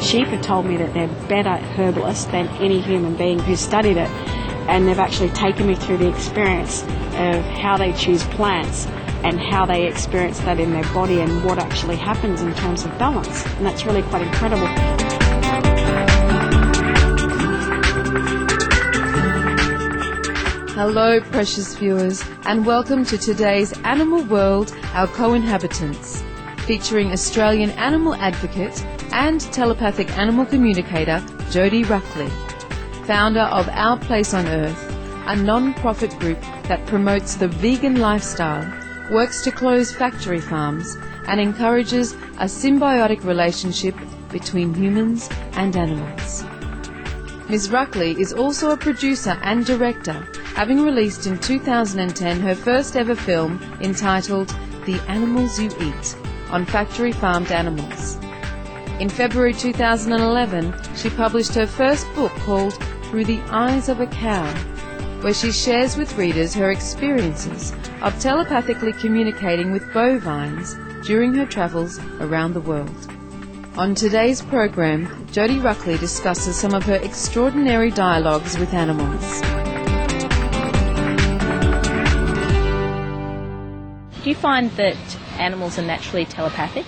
Sheep have told me that they're better herbalists than any human being who's studied it, and they've actually taken me through the experience of how they choose plants and how they experience that in their body and what actually happens in terms of balance, and that's really quite incredible. Hello, precious viewers, and welcome to today's Animal World, Our Co-Inhabitants, featuring Australian animal advocate and telepathic animal communicator Jodi Ruckley, founder of Our Place on Earth, a non-profit group that promotes the vegan lifestyle, works to close factory farms, and encourages a symbiotic relationship between humans and animals. Ms. Ruckley is also a producer and director, having released in 2010 her first ever film entitled The Animals You Eat, on factory farmed animals. In February 2011, she published her first book called Through the Eyes of a Cow, where she shares with readers her experiences of telepathically communicating with bovines during her travels around the world. On today's program, Jodi Ruckley discusses some of her extraordinary dialogues with animals. Do you find that animals are naturally telepathic?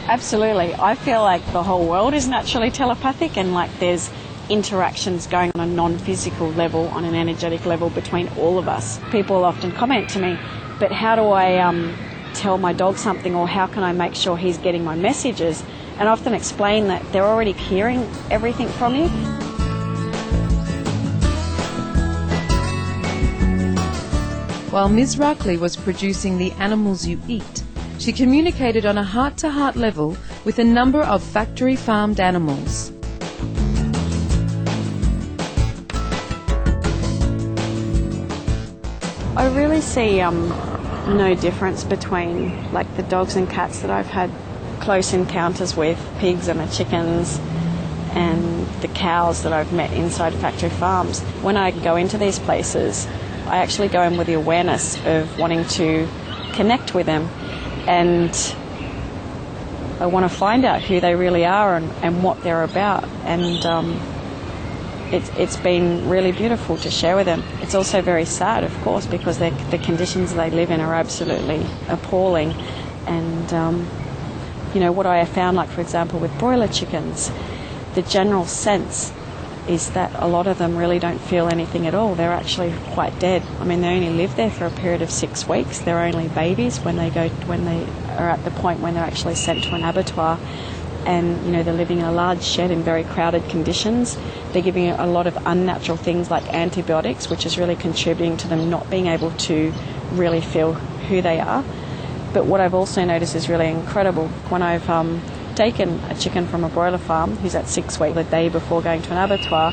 Absolutely. I feel like the whole world is naturally telepathic, and like there's interactions going on a non-physical level, on an energetic level between all of us. People often comment to me, but how do I tell my dog something, or how can I make sure he's getting my messages? And I often explain that they're already hearing everything from you. While Ms. Ruckley was producing The Animals You Eat, she communicated on a heart-to-heart level with a number of factory-farmed animals. I really see no difference between like the dogs and cats that I've had close encounters with, pigs and the chickens and the cows that I've met inside factory farms. When I go into these places, I actually go in with the awareness of wanting to connect with them, and I want to find out who they really are and what they're about, and it's been really beautiful to share with them. It's also very sad, of course, because the conditions they live in are absolutely appalling, and what I have found, like for example with broiler chickens, the general sense is that a lot of them really don't feel anything at all. They're actually quite dead. I mean, they only live there for a period of 6 weeks. They're only babies when they are at the point when they're actually sent to an abattoir, and they're living in a large shed in very crowded conditions. They're giving a lot of unnatural things like antibiotics, which is really contributing to them not being able to really feel who they are. But what I've also noticed is really incredible. When I've taken a chicken from a broiler farm who's at 6 weeks the day before going to an abattoir,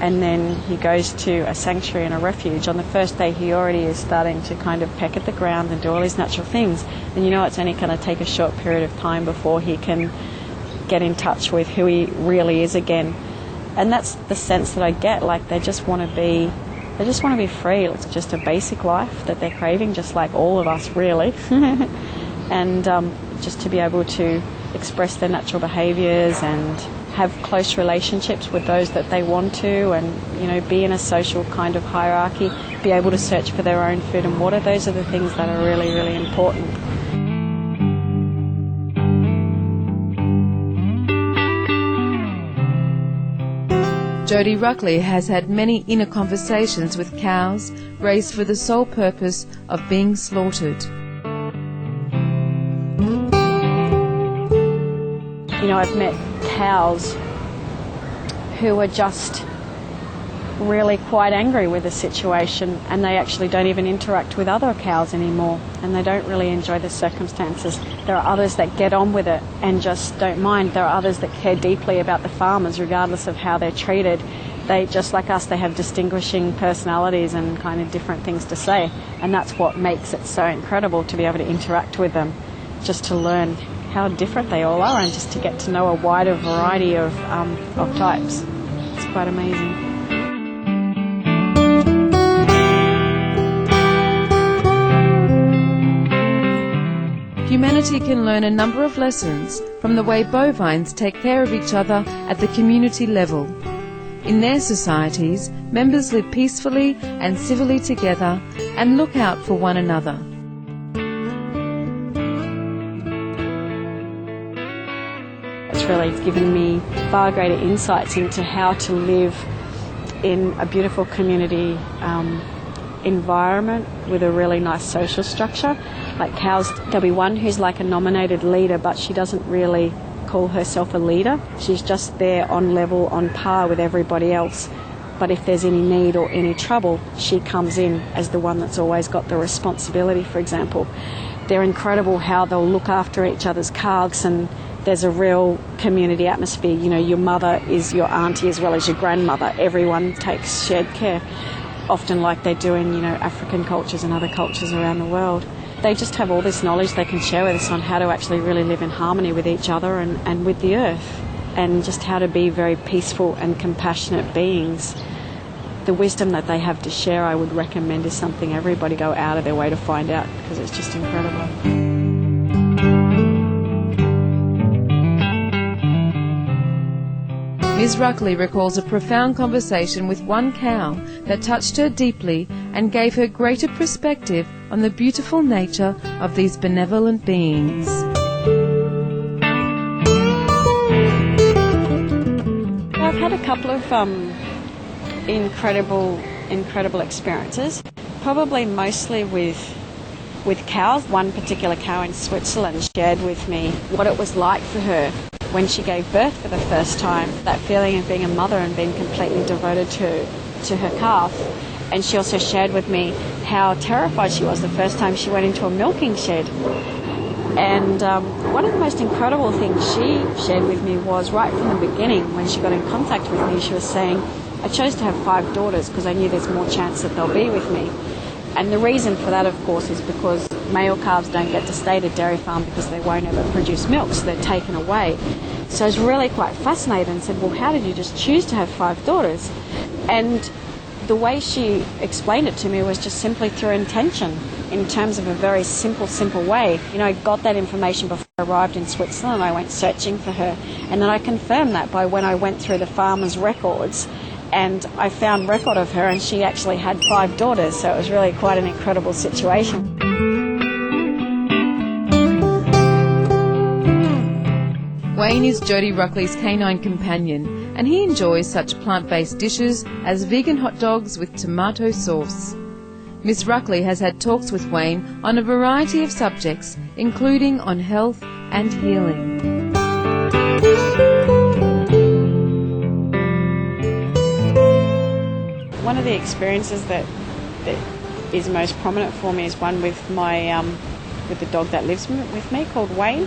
and then he goes to a sanctuary and a refuge, on the first day he already is starting to kind of peck at the ground and do all these natural things, and it's only going to take a short period of time before he can get in touch with who he really is again. And that's the sense that I get, like they just want to be free. It's just a basic life that they're craving, just like all of us really. And just to be able to express their natural behaviours and have close relationships with those that they want to, and be in a social kind of hierarchy, be able to search for their own food and water. Those are the things that are really, really important. Jodi Ruckley has had many inner conversations with cows raised for the sole purpose of being slaughtered. I've met cows who are just really quite angry with the situation, and they actually don't even interact with other cows anymore, and they don't really enjoy the circumstances. There are others that get on with it and just don't mind. There are others that care deeply about the farmers regardless of how they're treated. They, just like us, they have distinguishing personalities and kind of different things to say, and that's what makes it so incredible to be able to interact with them, just to learn how different they all are and just to get to know a wider variety of types. It's quite amazing. humanity can learn a number of lessons from the way bovines take care of each other at the community level. In their societies, members live peacefully and civilly together and look out for one another. It's really given me far greater insights into how to live in a beautiful community environment with a really nice social structure. Like cows, there'll be one who's like a nominated leader, but she doesn't really call herself a leader. She's just there on level, on par with everybody else. But if there's any need or any trouble, she comes in as the one that's always got the responsibility, for example. They're incredible how they'll look after each other's calves, and there's a real community atmosphere. You know, your mother is your auntie as well as your grandmother. Everyone takes shared care, often like they do in, African cultures and other cultures around the world. They just have all this knowledge they can share with us on how to actually really live in harmony with each other and with the earth, and just how to be very peaceful and compassionate beings. The wisdom that they have to share, I would recommend, is something everybody go out of their way to find out, because it's just incredible. Ms. Ruckley recalls a profound conversation with one cow that touched her deeply and gave her greater perspective on the beautiful nature of these benevolent beings. I've had a couple of incredible experiences, probably mostly with cows. One particular cow in Switzerland shared with me what it was like for her when she gave birth for the first time, that feeling of being a mother and being completely devoted to her calf. And she also shared with me how terrified she was the first time she went into a milking shed. And one of the most incredible things she shared with me was right from the beginning, when she got in contact with me, she was saying, I chose to have 5 daughters because I knew there's more chance that they'll be with me. And the reason for that, of course, is because male calves don't get to stay at a dairy farm because they won't ever produce milk, so they're taken away. So I was really quite fascinated and said, well, how did you just choose to have 5 daughters? And the way she explained it to me was just simply through intention, in terms of a very simple way. I got that information before I arrived in Switzerland. I went searching for her, and then I confirmed that by when I went through the farmer's records, and I found record of her, and she actually had 5 daughters, so it was really quite an incredible situation. Wayne is Jodi Ruckley's canine companion, and he enjoys such plant-based dishes as vegan hot dogs with tomato sauce. Miss Ruckley has had talks with Wayne on a variety of subjects, including on health and healing. One of the experiences that is most prominent for me is one with with the dog that lives with me, called Wayne.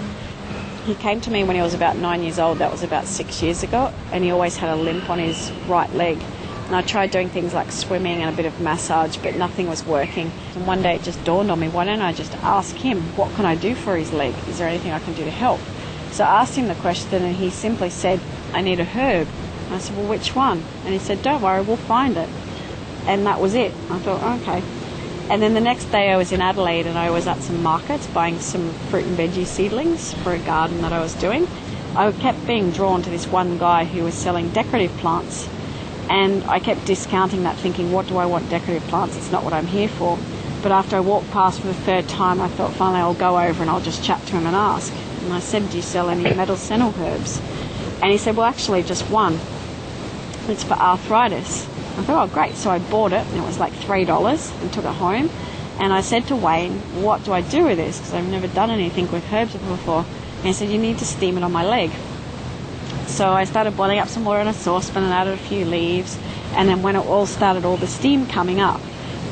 He came to me when he was about 9 years old. That was about 6 years ago, and he always had a limp on his right leg. And I tried doing things like swimming and a bit of massage, but nothing was working. And one day it just dawned on me, why don't I just ask him, what can I do for his leg? Is there anything I can do to help? So I asked him the question, and he simply said, I need a herb. And I said, well, which one? And he said, don't worry, we'll find it. And that was it. I thought, okay. And then the next day I was in Adelaide, and I was at some markets buying some fruit and veggie seedlings for a garden that I was doing. I kept being drawn to this one guy who was selling decorative plants, and I kept discounting that, thinking, what do I want decorative plants? It's not what I'm here for. But after I walked past for the 3rd time, I thought, finally I'll go over and I'll just chat to him and ask. And I said, do you sell any medicinal herbs? And he said, well, actually just one. It's for arthritis. I thought, oh, great. So I bought it, and it was like $3, and took it home. And I said to Wayne, what do I do with this? Because I've never done anything with herbs before. And he said, you need to steam it on my leg. So I started boiling up some water in a saucepan and added a few leaves. And then when it all started, all the steam coming up,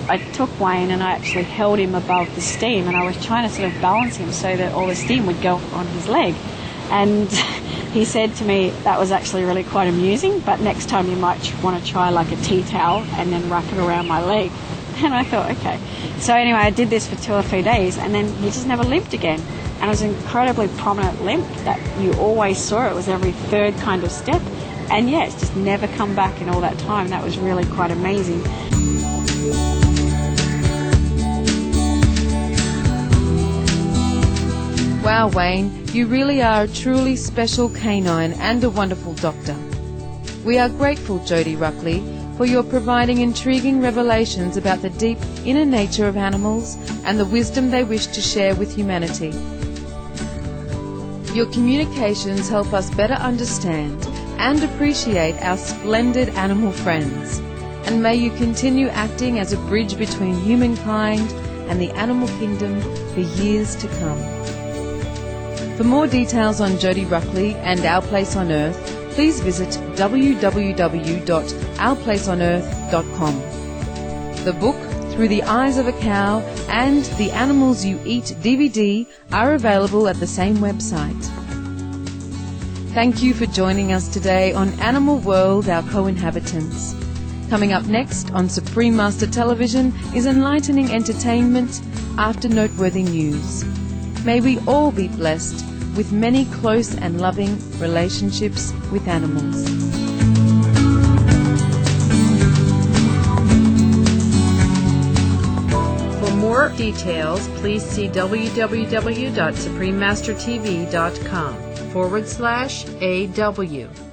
I took Wayne and I actually held him above the steam, and I was trying to sort of balance him so that all the steam would go on his leg. And he said to me, that was actually really quite amusing, but next time you might want to try like a tea towel and then wrap it around my leg. And I thought, okay. So anyway, I did this for 2 or 3 days, and then he just never limped again. And it was an incredibly prominent limp that you always saw. It was every 3rd kind of step. And yeah, it's just never come back in all that time. That was really quite amazing. Wow, Wayne, you really are a truly special canine and a wonderful doctor. We are grateful, Jodi Ruckley, for your providing intriguing revelations about the deep inner nature of animals and the wisdom they wish to share with humanity. Your communications help us better understand and appreciate our splendid animal friends, and may you continue acting as a bridge between humankind and the animal kingdom for years to come. For more details on Jodi Ruckley and Our Place on Earth, please visit www.ourplaceonearth.com. The book, Through the Eyes of a Cow, and The Animals You Eat DVD are available at the same website. Thank you for joining us today on Animal World, Our Co-Inhabitants. Coming up next on Supreme Master Television is enlightening entertainment after noteworthy news. May we all be blessed with many close and loving relationships with animals. For more details, please see www.suprememastertv.com/AW.